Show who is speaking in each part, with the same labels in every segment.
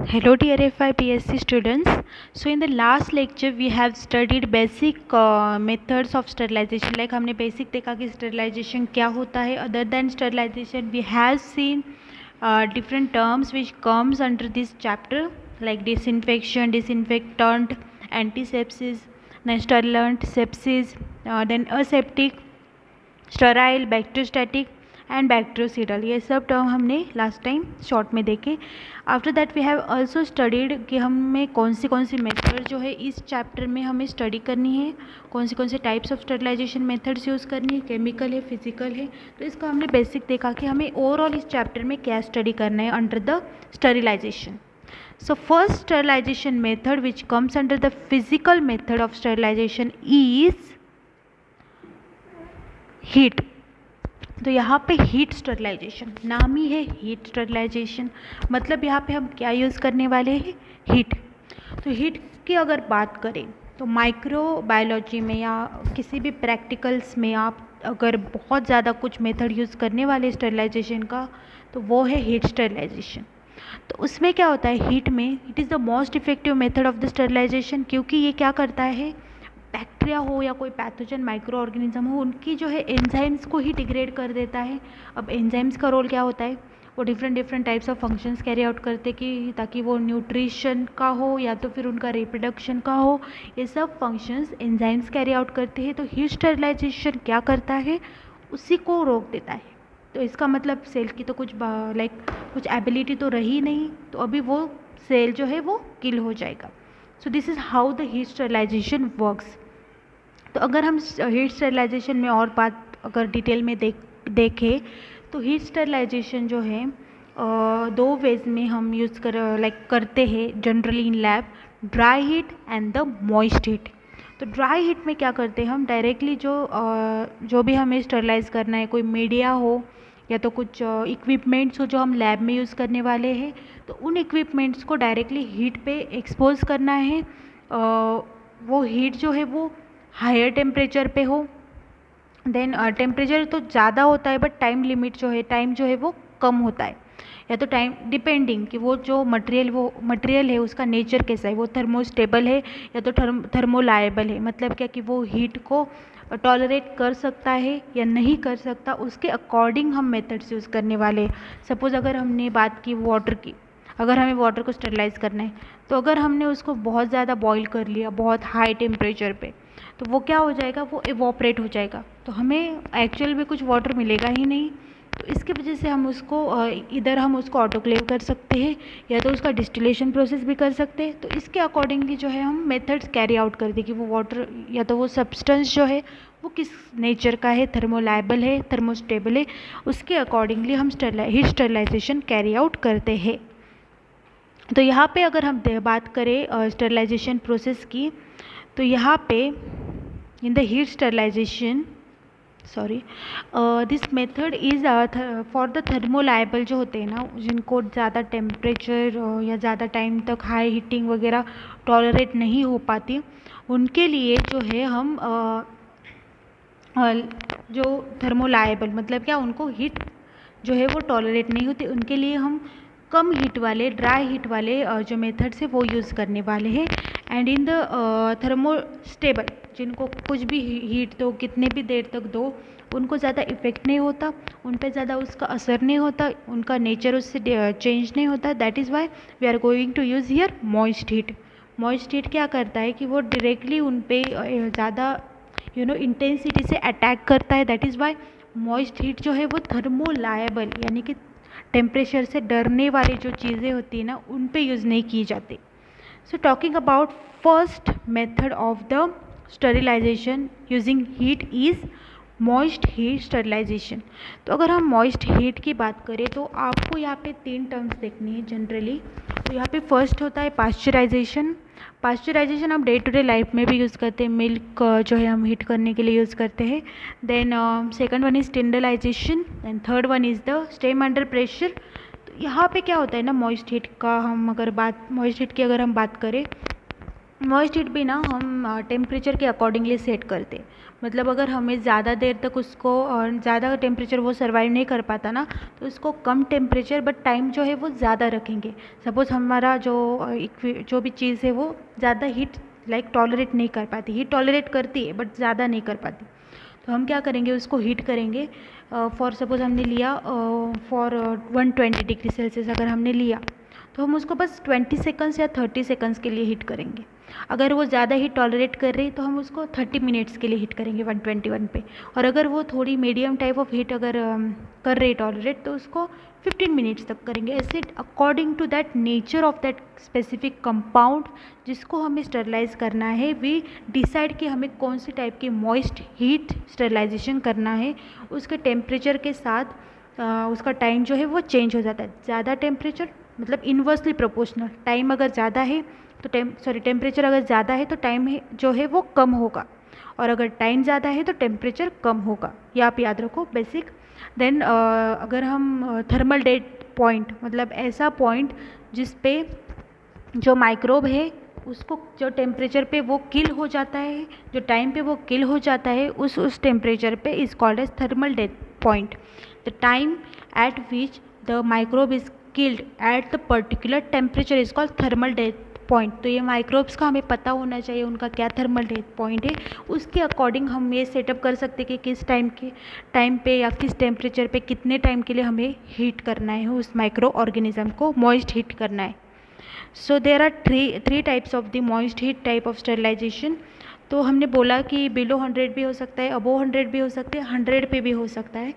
Speaker 1: Hello dear FIPSC students. So in the last lecture we have studied basic methods of sterilization. Like हमने basic देखा कि sterilization क्या होता है. Other than sterilization we have seen different terms which comes under this chapter like disinfection, disinfectant, antisepsis, then sterilant, sepsis, then aseptic, sterile, bacteriostatic and bactericidal, ये सब term हमने last time short में देखे. After that we have also studied कि हमें कौन सी method जो है इस चैप्टर में हमें स्टडी करनी है, कौन से types of sterilisation methods use करनी है, केमिकल है, फिजिकल है. तो इसका हमने बेसिक देखा कि हमें ओवरऑल इस चैप्टर में क्या स्टडी करना है under the sterilization. So first sterilization method which comes under the physical method of sterilization is heat. तो यहाँ पे हीट स्टरलाइजेशन नाम ही है, हीट स्टरलाइजेशन. मतलब यहाँ पे हम क्या यूज़ करने वाले हैं, हीट. तो हीट की अगर बात करें तो माइक्रोबायोलॉजी में या किसी भी प्रैक्टिकल्स में आप अगर बहुत ज़्यादा कुछ मेथड यूज़ करने वाले स्टरलाइजेशन का तो वो है हीट स्टरलाइजेशन. तो उसमें क्या होता है, हीट में it is the most effective method of the sterilisation, क्योंकि ये क्या करता है, बैक्टीरिया हो या कोई पैथोजन माइक्रो ऑर्गेनिज्म हो, उनकी जो है एंजाइम्स को ही डिग्रेड कर देता है. अब एंजाइम्स का रोल क्या होता है, वो different types of functions carry out करते कि ताकि वो न्यूट्रिशन का हो या तो फिर उनका रिप्रोडक्शन का हो, ये सब फंक्शंस एंजाइम्स कैरी आउट करते हैं. तो हीट स्टरलाइजेशन क्या करता है, उसी को रोक देता है. तो इसका मतलब सेल की तो कुछ एबिलिटी तो रही नहीं, तो अभी वो सेल जो है वो किल हो जाएगा. So this is how the heat sterilisation works. तो अगर हम हीट स्टरलाइजेशन में और बात अगर डिटेल में देखें तो हीट स्टरलाइजेशन जो है दो वेज में हम यूज़ करते हैं generally in lab, dry heat and the moist heat. तो ड्राई हीट में क्या करते हैं हम, डायरेक्टली जो भी हमें स्टरलाइज करना है, कोई मीडिया हो या तो कुछ इक्विपमेंट्स हो जो हम लैब में यूज़ करने वाले हैं, तो उन इक्विपमेंट्स को डायरेक्टली हीट पे एक्सपोज करना है. वो हीट जो है वो हायर टेम्परेचर पे हो. देन टेम्परेचर तो ज़्यादा होता है बट टाइम लिमिट जो है, टाइम जो है वो कम होता है. या तो टाइम डिपेंडिंग कि वो जो मटेरियल है उसका नेचर कैसा है, वो थर्मोस्टेबल है या तो थर्मोलाएबल है. मतलब क्या कि वो हीट को टॉलरेट कर सकता है या नहीं कर सकता, उसके अकॉर्डिंग हम मेथड्स यूज़ करने वाले हैं. सपोज़ अगर हमने बात की वाटर की, अगर हमें वाटर को स्टरलाइज करना है तो अगर हमने उसको बहुत ज़्यादा बॉईल कर लिया बहुत हाई टेम्परेचर पे, तो वो क्या हो जाएगा, वो इवॉपरेट हो जाएगा. तो हमें एक्चुअल में कुछ वाटर मिलेगा ही नहीं. तो इसके वजह से हम उसको इधर हम उसको ऑटोक्लेव कर सकते हैं या तो उसका डिस्टिलेशन प्रोसेस भी कर सकते हैं. तो इसके अकॉर्डिंगली जो है हम मेथड्स कैरी आउट करते कि वो वाटर या तो वो सब्सटेंस जो है वो किस नेचर का है, थर्मोलाइबल है, थर्मोस्टेबल है, उसके अकॉर्डिंगली हम हीट स्टरलाइजेशन कैरी आउट करते हैं. तो यहाँ पे अगर हम बात करें स्टरलाइजेशन प्रोसेस की, तो यहाँ पे in the heat sterilization this method is for the thermolabile जो होते हैं ना, जिनको ज़्यादा टेम्परेचर या ज़्यादा टाइम तक हाई हीटिंग वगैरह टॉलरेट नहीं हो पाती, उनके लिए जो है हम जो थर्मोलाइबल मतलब क्या, उनको हीट जो है वो टॉलरेट नहीं होती, उनके लिए हम कम हीट वाले ड्राई हीट वाले जो मेथड्स है वो यूज़ करने वाले हैं. एंड इन द थर्मोस्टेबल, जिनको कुछ भी हीट दो, कितने भी देर तक दो, उनको ज़्यादा इफ़ेक्ट नहीं होता, उन पर ज़्यादा उसका असर नहीं होता, उनका नेचर उससे चेंज नहीं होता. That is why we are going to use here moist heat. Moist heat क्या करता है कि वो डायरेक्टली उन पर ज़्यादा इंटेंसिटी से अटैक करता है. That is Y moist heat जो है वो थर्मोलाएबल यानी कि टेम्परेचर से डरने वाली जो चीज़ें होती हैं ना, उन पे यूज़ नहीं की जाती. So talking about first method of the sterilisation using heat is moist heat sterilisation. तो अगर हम मॉइस्ट हीट की बात करें तो आपको यहाँ पे 3 टर्म्स देखनी है जनरली. तो यहाँ पे फर्स्ट होता है पास्चराइजेशन. पास्चराइजेशन हम डे टू डे लाइफ में भी यूज़ करते हैं, मिल्क जो है हम हीट करने के लिए यूज़ करते हैं. Then second one is tyndallization and third one is the steam under pressure. तो यहाँ पे क्या होता है ना, मॉइस्ट हीट की अगर हम बात करें मॉइस्ट हीट भी ना हम टेम्परेचर के अकॉर्डिंगली सेट करते। मतलब अगर हमें ज़्यादा देर तक उसको ज़्यादा टेम्परेचर वो सर्वाइव नहीं कर पाता ना, तो उसको कम टेम्परेचर बट टाइम जो है वो ज़्यादा रखेंगे। सपोज़ हमारा जो भी चीज़ है वो ज़्यादा हीट लाइक टॉलरेट नहीं कर पाती, हीट टॉलरेट करती है बट ज़्यादा नहीं कर पाती, तो हम क्या करेंगे, उसको हीट करेंगे। फॉर सपोज़ हमने लिया फॉर 120 डिग्री सेल्सियस अगर हमने लिया, तो हम उसको बस 20 सेकंड्स या 30 सेकंड्स के लिए हीट करेंगे। अगर वो ज़्यादा हीट टॉलरेट कर रही तो हम उसको 30 मिनट्स के लिए हीट करेंगे 121 पे। और अगर वो थोड़ी मीडियम टाइप ऑफ हीट अगर कर रही टॉलरेट, तो उसको 15 मिनट्स तक करेंगे। ऐसे according to that nature of that specific compound जिसको हमें स्टरलाइज करना है, वी डिसाइड कि हमें कौन सी टाइप की मॉइस्ट हीट स्टरलाइजेशन करना है। उसके टेम्परेचर के साथ उसका टाइम जो है वो चेंज हो जाता है। ज़्यादा टेम्परेचर मतलब इन्वर्सली प्रोपोर्शनल, टाइम अगर ज़्यादा है तो टेम्परेचर अगर ज़्यादा है तो टाइम जो है वो कम होगा, और अगर टाइम ज़्यादा है तो टेम्परेचर कम होगा। ये आप याद रखो बेसिक। देन अगर हम थर्मल डेड पॉइंट, मतलब ऐसा पॉइंट जिस पे जो माइक्रोब है उसको जो टेम्परेचर पे वो किल हो जाता है, जो टाइम पे वो किल हो जाता है, उस टेम्परेचर पे is called as thermal death point. The time at which the microbe is killed at the particular temperature is called thermal death point. तो ये माइक्रोब्स का हमें पता होना चाहिए उनका क्या थर्मल डेथ पॉइंट है। उसके अकॉर्डिंग हम ये सेटअप कर सकते हैं कि किस टाइम पे या किस टेम्परेचर पे कितने टाइम के लिए हमें हीट करना है, उस माइक्रो ऑर्गेनिज्म को मॉइस्ट हीट करना है। So there are three types of the moist heat type of sterilization. तो हमने बोला कि बिलो 100 भी हो सकता है, अबोव 100 भी हो सकते हैं, 100 पे भी हो सकता है।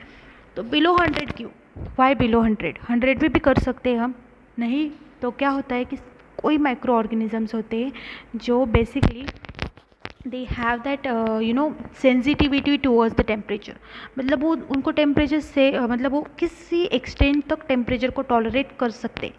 Speaker 1: तो बिलो 100 क्यों, वाई बिलो 100? 100 पे भी कर सकते हैं हम। नहीं तो क्या होता है कि कोई माइक्रो ऑर्गेनिजम्स होते हैं जो basically they have that sensitivity towards the temperature. मतलब वो उनको टेम्परेचर से मतलब वो किसी एक्सटेंट तक टेम्परेचर को टॉलरेट कर सकते।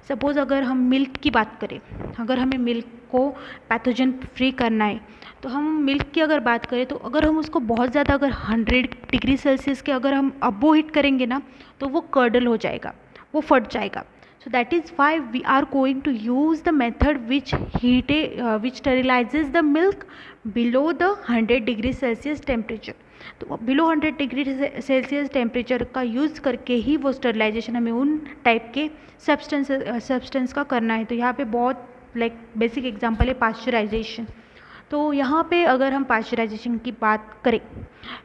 Speaker 1: सपोज़ अगर हम मिल्क की बात करें, अगर हमें मिल्क को पैथोजन फ्री करना है, तो हम मिल्क की अगर बात करें तो अगर हम उसको बहुत ज़्यादा अगर 100 डिग्री सेल्सियस के अगर हम अबो हीट करेंगे ना, तो वो कर्डल हो जाएगा, वो फट जाएगा। So that is why we are going to use the method which sterilizes the milk below the 100 degree Celsius temperature। तो बिलो 100 डिग्री सेल्सियस टेम्परेचर का यूज़ करके ही वो स्टरलाइजेशन हमें उन टाइप के सब्सटेंस का करना है। तो यहाँ पे बहुत लाइक बेसिक एग्जांपल है पाश्चराइजेशन। तो यहाँ पे अगर हम पाश्चराइजेशन की बात करें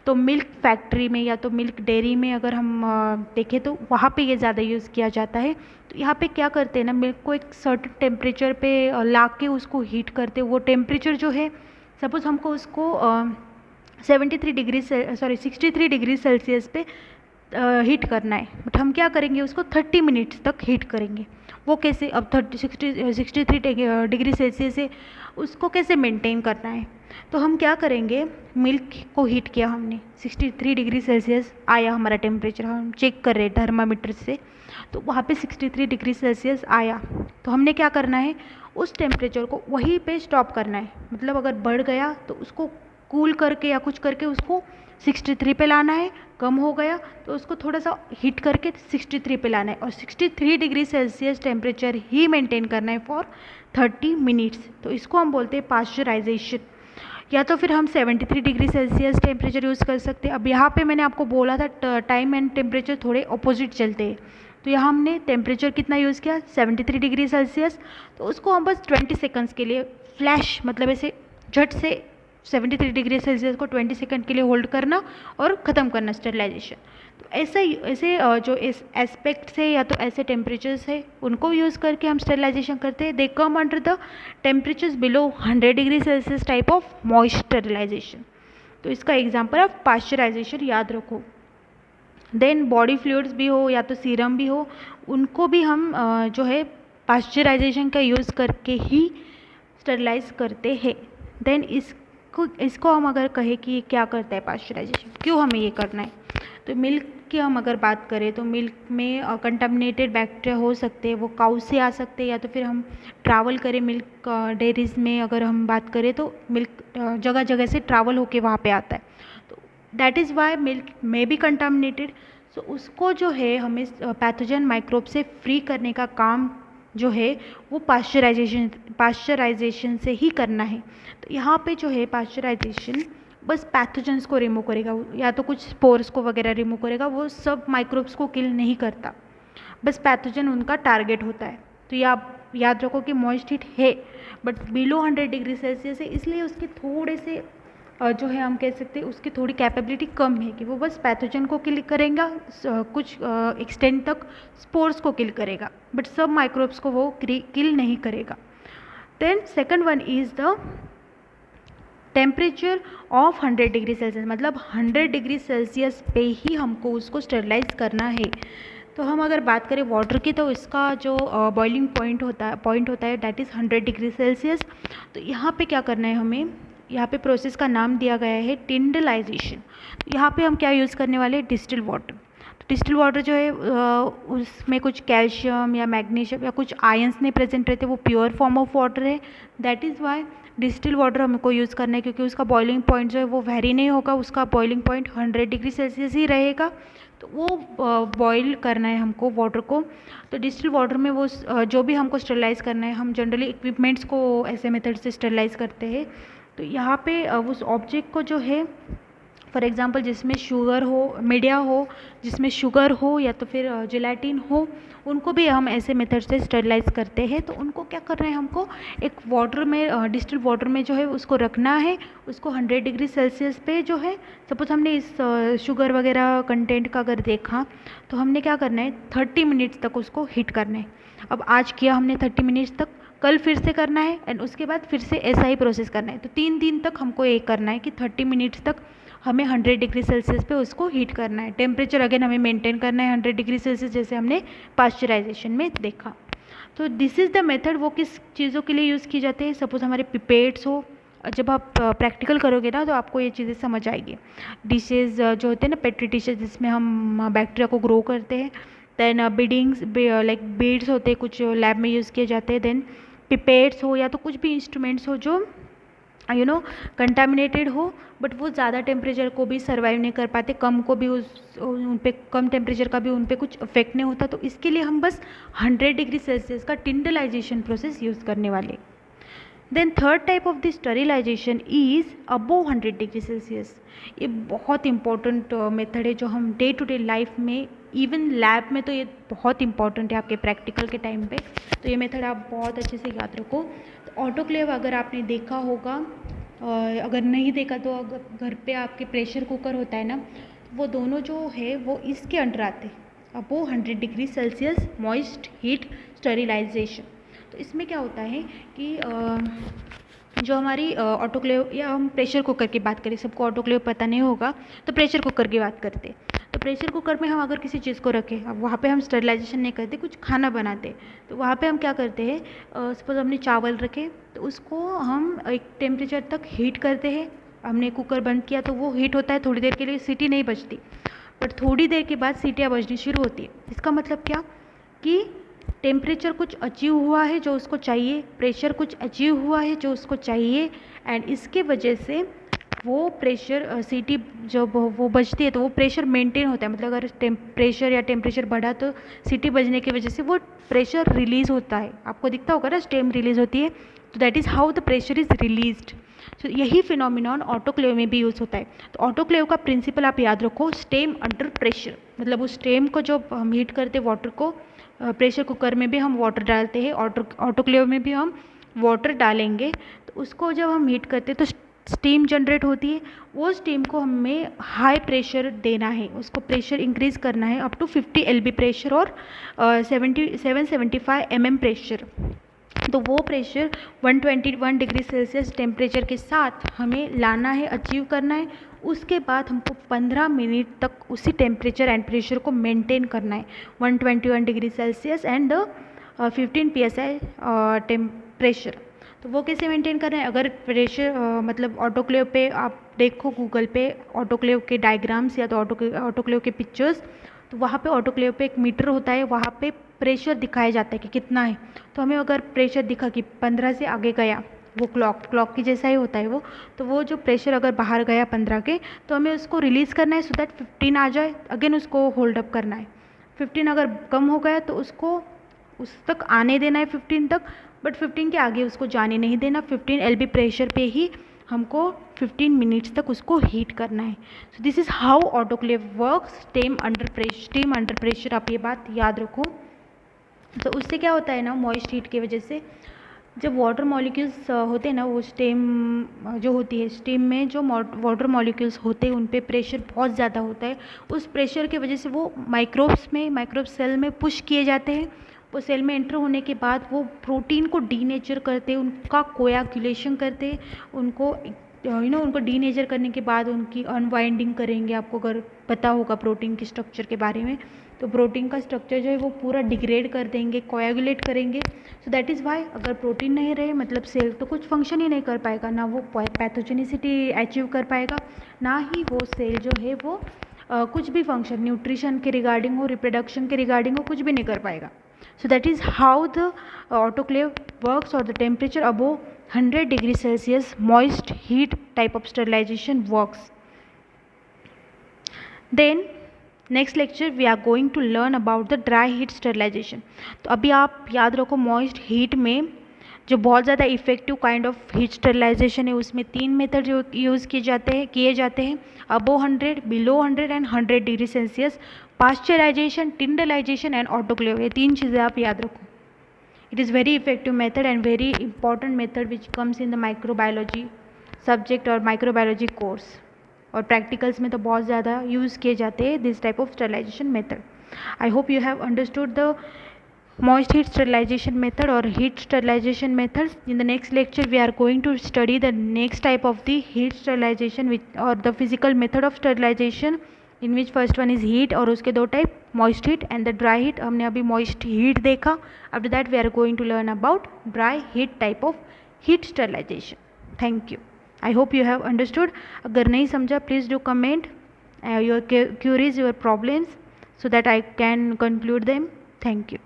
Speaker 1: तो मिल्क फैक्ट्री में या तो मिल्क डेयरी में अगर हम देखें तो वहाँ पे ये ज़्यादा यूज़ किया जाता है। तो यहाँ पे क्या करते हैं ना, मिल्क को एक सर्टेन टेम्परेचर पे ला के उसको हीट करते हैं। वो टेम्परेचर जो है, सपोज़ हमको उसको 63 डिग्री सेल्सियस पे हीट करना है, बट हम क्या करेंगे, उसको 30 मिनट्स तक हीट करेंगे। वो कैसे, अब 63 डिग्री सेल्सियस से उसको कैसे मेंटेन करना है, तो हम क्या करेंगे, मिल्क को हीट किया हमने, 63 डिग्री सेल्सियस आया हमारा टेम्परेचर, हम चेक कर रहे हैं थर्मामीटर से, तो वहाँ पे 63 डिग्री सेल्सियस आया। तो हमने क्या करना है, उस टेम्परेचर को वहीं पे स्टॉप करना है। मतलब अगर बढ़ गया तो उसको कूल करके या कुछ करके उसको 63 पे लाना है, कम हो गया तो उसको थोड़ा सा हीट करके 63 पे लाना है, और 63 डिग्री सेल्सियस टेम्परेचर ही मेंटेन करना है फॉर 30 मिनट्स। तो इसको हम बोलते हैं पाश्चराइजेशन। या तो फिर हम 73 डिग्री सेल्सियस टेम्परेचर यूज़ कर सकते हैं। अब यहाँ पे मैंने आपको बोला था टाइम एंड टेम्परेचर थोड़े अपोजिट चलते हैं, तो यहाँ हमने टेम्परेचर कितना यूज़ किया, 73 डिग्री सेल्सियस। तो उसको हम बस 20 सेकंड्स के लिए फ्लैश, मतलब ऐसे झट से 73 डिग्री सेल्सियस को 20 सेकंड के लिए होल्ड करना और ख़त्म करना स्टरलाइजेशन। तो ऐसे जो इस एस्पेक्ट्स है या तो ऐसे टेम्परेचर्स है उनको यूज़ करके हम स्टरलाइजेशन करते हैं। They come under the temperatures below 100 degree Celsius type of moist sterilization. तो इसका एग्जाम्पल आप पाश्चराइजेशन याद रखो। देन बॉडी फ्लूइड्स भी हो या तो सीरम भी हो, उनको भी हम जो है पाश्चराइजेशन का यूज़ करके ही स्टरलाइज करते हैं। देन इसको हम अगर कहें कि क्या करता है पाश्चराइजेशन, क्यों हमें ये करना है, तो मिल्क की हम अगर बात करें तो मिल्क में कंटामिनेटेड बैक्टीरिया हो सकते हैं, वो काउ से आ सकते हैं, या तो फिर हम ट्रैवल करें मिल्क डेयरीज में अगर हम बात करें तो मिल्क जगह जगह से ट्रैवल होके वहाँ पे आता है, तो that is why milk may be contaminated. So उसको जो है हमें पैथोजन माइक्रोब से फ्री करने का काम जो है वो पाश्चराइजेशन से ही करना है। तो यहाँ पे जो है पाश्चराइजेशन बस पैथोजेंस को रिमूव करेगा, या तो कुछ स्पोर्स को वगैरह रिमूव करेगा, वो सब माइक्रोब्स को किल नहीं करता, बस पैथोजन उनका टारगेट होता है। तो ये आप याद रखो कि मॉइस्ट हीट है बट बिलो 100 डिग्री सेल्सियस है, इसलिए उसके थोड़े से जो है हम कह सकते हैं उसकी थोड़ी कैपेबिलिटी कम है कि वो बस पैथोजन को किल करेगा, कुछ एक्सटेंट तक स्पोर्स को किल करेगा, बट सब माइक्रोब्स को वो किल नहीं करेगा। Then second one is the temperature of 100 degree Celsius, मतलब 100 डिग्री सेल्सियस पे ही हमको उसको स्टरलाइज करना है। तो हम अगर बात करें वाटर की, तो इसका जो बॉइलिंग पॉइंट होता है दैट इज़ 100 डिग्री सेल्सियस। तो यहाँ पे क्या करना है हमें, यहाँ पे प्रोसेस का नाम दिया गया है टिंडलाइजेशन। यहाँ पे हम क्या यूज़ करने वाले हैं, डिस्टिल वाटर। तो डिस्टिल वाटर जो है उसमें कुछ कैल्शियम या मैग्नीशियम या कुछ आयंस नहीं प्रेजेंट रहते, वो प्योर फॉर्म ऑफ वाटर है। That is Y distil water हमको यूज़ करना है, क्योंकि उसका बॉइलिंग पॉइंट जो है वो वेरी नहीं होगा, उसका बॉइलिंग पॉइंट 100 डिग्री सेल्सियस ही रहेगा। तो वो बॉईल करना है हमको वाटर को। तो डिस्टिल वाटर में वो जो भी हमको स्टरलाइज़ करना है, हम जनरली इक्विपमेंट्स को ऐसे मेथड से स्टरलाइज़ करते हैं। तो यहाँ पे उस ऑब्जेक्ट को जो है, फॉर एग्जांपल जिसमें शुगर हो, मीडिया हो जिसमें शुगर हो या तो फिर जिलेटिन हो, उनको भी हम ऐसे मेथड से स्टरलाइज करते हैं। तो उनको क्या करना है, हमको एक वाटर में डिस्टिल वाटर में जो है उसको रखना है, उसको 100 डिग्री सेल्सियस पे जो है, सपोज हमने इस शुगर वगैरह कंटेंट का अगर देखा, तो हमने क्या करना है 30 मिनट्स तक उसको हीट करना है। अब आज किया हमने 30 मिनट्स तक, कल फिर से करना है एंड उसके बाद फिर से ऐसा ही प्रोसेस करना है। तो 3 दिन तक हमको ये करना है कि 30 मिनट्स तक हमें 100 डिग्री सेल्सियस पे उसको हीट करना है। टेम्परेचर अगेन हमें मेंटेन करना है 100 डिग्री सेल्सियस, जैसे हमने पाश्चराइजेशन में देखा। तो दिस इज़ द मेथड। वो किस चीज़ों के लिए यूज़ की जाती है, सपोज हमारे पिपेट्स हो, जब आप प्रैक्टिकल करोगे ना तो आपको ये चीज़ें समझ आएगी। डिशेज़ जो होते हैं ना, पेट्री डिशेज जिसमें हम बैक्टीरिया को ग्रो करते हैं, देन बीडिंग्स लाइक बीड्स होते हैं कुछ लैब में यूज़ किए जाते हैं, देन पिपेट्स हो या तो कुछ भी इंस्ट्रूमेंट्स हो जो कंटामिनेटेड हो, बट वो ज़्यादा टेम्परेचर को भी सर्वाइव नहीं कर पाते, कम को भी उन पे कम टेम्परेचर का भी उन पे कुछ इफेक्ट नहीं होता। तो इसके लिए हम बस 100 डिग्री सेल्सियस का टिंडलाइजेशन प्रोसेस यूज़ करने वाले। Then third type of the sterilization is above 100 degree Celsius. ये बहुत इंपॉर्टेंट मेथड है जो हम डे टू डे लाइफ में, इवन लैब में तो ये बहुत इंपॉर्टेंट है आपके प्रैक्टिकल के टाइम पे। तो ये मेथड आप बहुत अच्छे से याद रखो। तो ऑटोक्लेव अगर आपने देखा होगा, अगर नहीं देखा तो अगर घर पे आपके प्रेशर कुकर होता है ना, वो दोनों जो है वो इसके अंडर आते हैं, above 100 degree Celsius moist heat sterilisation. तो इसमें क्या होता है कि जो हमारी ऑटोक्लेव या हम प्रेशर कुकर की बात करें, सबको ऑटोक्लेव पता नहीं होगा तो प्रेशर कुकर की बात करते हैं। तो प्रेशर कुकर में हम अगर किसी चीज़ को रखें, अब वहाँ पे हम स्टरलाइजेशन नहीं करते, कुछ खाना बनाते, तो वहाँ पे हम क्या करते हैं, सपोज हमने चावल रखे तो उसको हम एक टेम्परेचर तक हीट करते हैं। हमने कुकर बंद किया तो वो हीट होता है थोड़ी देर के लिए, सीटी नहीं बजती, बट थोड़ी देर के बाद सीटियाँ बजनी शुरू होती है। इसका मतलब क्या कि टेम्परेचर कुछ अचीव हुआ है जो उसको चाहिए, प्रेशर कुछ अचीव हुआ है जो उसको चाहिए, एंड इसके वजह से वो प्रेशर सीटी जब वो बजती है तो वो प्रेशर मेंटेन होता है। मतलब अगर प्रेशर या टेम्परेचर बढ़ा तो सीटी बजने की वजह से वो प्रेशर रिलीज़ होता है, आपको दिखता होगा ना स्टेम रिलीज़ होती है, तो that is how the pressure is released. तो यही फिनोमिनॉन ऑटोक्लेव में भी यूज़ होता है। तो ऑटोक्लेव का प्रिंसिपल आप याद रखो, स्टेम अंडर प्रेशर, मतलब उस स्टेम को जब हम हीट करते वाटर को, प्रेशर कुकर में भी हम वाटर डालते हैं, ऑटोक्लेव में भी हम वाटर डालेंगे, तो उसको जब हम हीट करते हैं तो स्टीम जनरेट होती है। वो स्टीम को हमें हाई प्रेशर देना है, उसको प्रेशर इंक्रीज़ करना है अप टू 50 LB प्रेशर और 775 mm प्रेशर। तो वो प्रेशर 121 डिग्री सेल्सियस टेम्परेचर के साथ हमें लाना है, अचीव करना है। उसके बाद हमको 15 मिनट तक उसी टेम्परेचर एंड प्रेशर को मेंटेन करना है, 121 degree Celsius and 15 PSI pressure. तो वो कैसे मेंटेन करना है, अगर प्रेशर मतलब ऑटोक्लेव पे आप देखो गूगल पे ऑटोक्लेव के डायग्राम्स या तो ऑटोक्लेव के पिक्चर्स, तो वहाँ पे ऑटोक्लेव पे एक मीटर होता है, वहाँ पे प्रेशर दिखाया जाता है कि कितना है। तो हमें अगर प्रेशर दिखा कि 15 से आगे गया, वो क्लॉक की जैसा ही होता है वो, तो वो जो प्रेशर अगर बाहर गया 15 के, तो हमें उसको रिलीज़ करना है सो दैट 15 आ जाए, अगेन उसको होल्ड अप करना है। 15 अगर कम हो गया तो उसको उस तक आने देना है 15 तक, बट 15 के आगे उसको जाने नहीं देना। 15 LP प्रेशर पे ही हमको 15 मिनट्स तक उसको हीट करना है। सो this is how autoclave works, steam under pressure. आप ये बात याद रखो। तो उससे क्या होता है ना, मॉइस्ट हीट की वजह से जब वाटर मॉलिक्यूल्स होते हैं ना, वो स्टीम जो होती है, स्टीम में जो वाटर मॉलिक्यूल्स होते हैं उन पे प्रेशर बहुत ज़्यादा होता है। उस प्रेशर की वजह से वो माइक्रोब सेल में पुश किए जाते हैं। वो सेल में एंटर होने के बाद वो प्रोटीन को डीनेचर करते हैं, उनका कोयागुलेशन करते हैं, उनको उनको डीनेचर करने के बाद उनकी अनवाइंडिंग करेंगे। आपको अगर पता होगा प्रोटीन के स्ट्रक्चर के बारे में, तो प्रोटीन का स्ट्रक्चर जो है वो पूरा डिग्रेड कर देंगे, कोयागुलेट करेंगे। सो दैट इज़ वाई अगर प्रोटीन नहीं रहे मतलब सेल तो कुछ फंक्शन ही नहीं कर पाएगा, ना वो पैथोजेनिसिटी अचीव कर पाएगा, ना ही वो सेल जो है वो कुछ भी फंक्शन न्यूट्रिशन के रिगार्डिंग हो, रिप्रोडक्शन के रिगार्डिंग हो, कुछ भी नहीं कर पाएगा। So that is how the autoclave works, or the temperature above 100 degrees Celsius moist heat type of sterilization works. Then next lecture we are going to learn about the dry heat sterilization. तो अभी आप याद रखो moist heat में जो बहुत ज़्यादा effective kind of heat sterilization है उसमें 3 मेथड जो यूज़ किए जाते हैं, above 100, below 100 and 100 degree Celsius, pasteurization, tyndallization and autoclave. ये 3 चीज़ें आप याद रखो। It is very effective method and very important method which comes in the microbiology subject और माइक्रोबायोलॉजी कोर्स, और प्रैक्टिकल्स में तो बहुत ज़्यादा यूज़ किए जाते हैं this type of sterilization method. I hope you have understood the moist heat sterilization method or heat sterilization method. In the next lecture we are going to study the next type of the heat sterilization or the physical method of sterilization, in which first one is heat और उसके दो type, moist heat and the dry heat. हमने अभी moist heat देखा. After that we are going to learn about dry heat type of heat sterilization. Thank you. I hope you have understood. अगर नहीं समझा please do comment your queries, your problems, so that I can conclude them. Thank you.